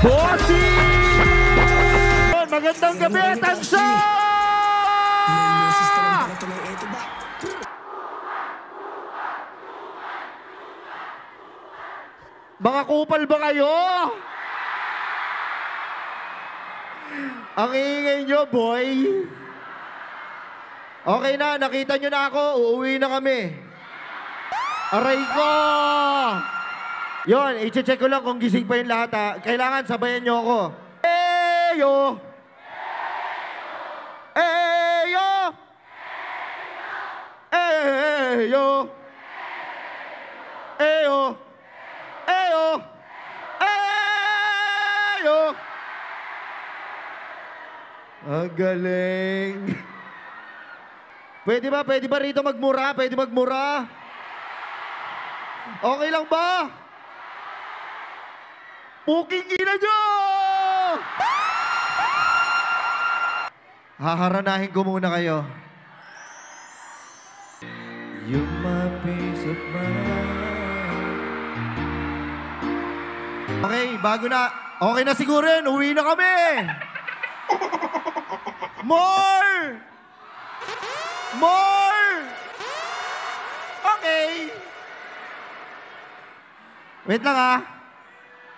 Bossing! Magandang gabi, Tansa! Mga kupal ba kayo? Ang ingay nyo, boy. Okay na, nakita nyo na ako. Uuwi na kami. Aray ko! Yon, i-check ko lang kung gising pa yung lahat ha. Kailangan sabayan nyo ako. Eyo! Eyo! Eyo! Eyo! Eyo! Eyo! Ang galing. Pwede ba rito magmura? Pwede magmura? Okay lang ba? Puking ina nyo! Haharanahin ko muna kayo. You're my peace of mind. Okay, bago na. Okay na siguro yun. Uwi na kami. More! More! Okay. Wait lang ha.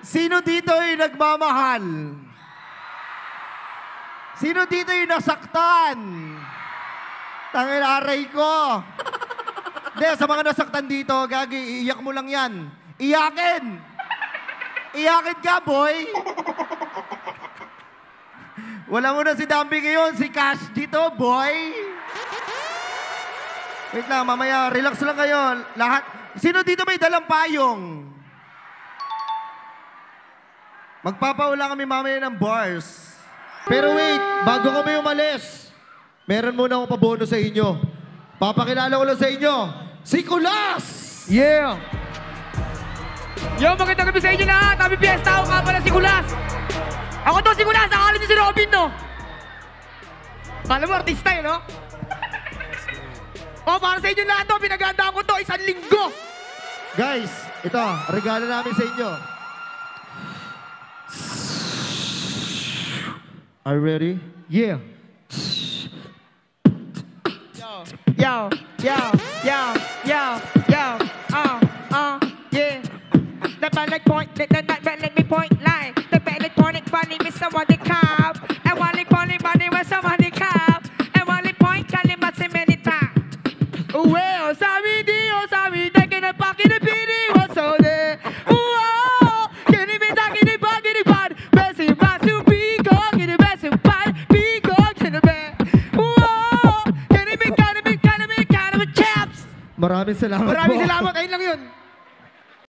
Sino dito yung nagmamahal? Sino dito yung nasaktan? Tangin aray ko. Hindi, sa mga nasaktan dito, gagi, iiyak mo lang yan. Iyakin! Iyakin ka, boy! Wala mo na si Dambi ngayon, si Cash dito, boy! Wait lang, mamaya, relax lang kayo. Lahat. Sino dito may dalang payong? Magpapaula kami mamaya ng bars. Pero wait, bago kami umalis, meron muna akong pabono sa inyo. Papakilala ko lang sa inyo, si Kulas! Yeah! Yo, magandang gabi sa inyo lahat. Happy Fiesta, ako nga pala si Kulas. Ako to si Kulas, akala niyo si Robin, no? Kala mo, artista yun, no? Oh, para sa inyo lahat to, pinagandaan ko to, 1 linggo. Guys, ito, regalo namin sa inyo. Are you ready? Yeah. Yo, yo, yo, yo, yo, yeah. The ballet point, let me point line. The ballet point, funny, miss someone the cop. And while it funny, with someone the cop. And while it point, can you must many times. Well, sorry, Dio, sorry, taking a pocket of pity, what's all there? Whoa, can you be talking about it, but best in my to be gone, get the best in my be gone, can the best. Whoa, can you be kind of a chaps? Maraming salamat Maraming po. salamat, ayun lang yun.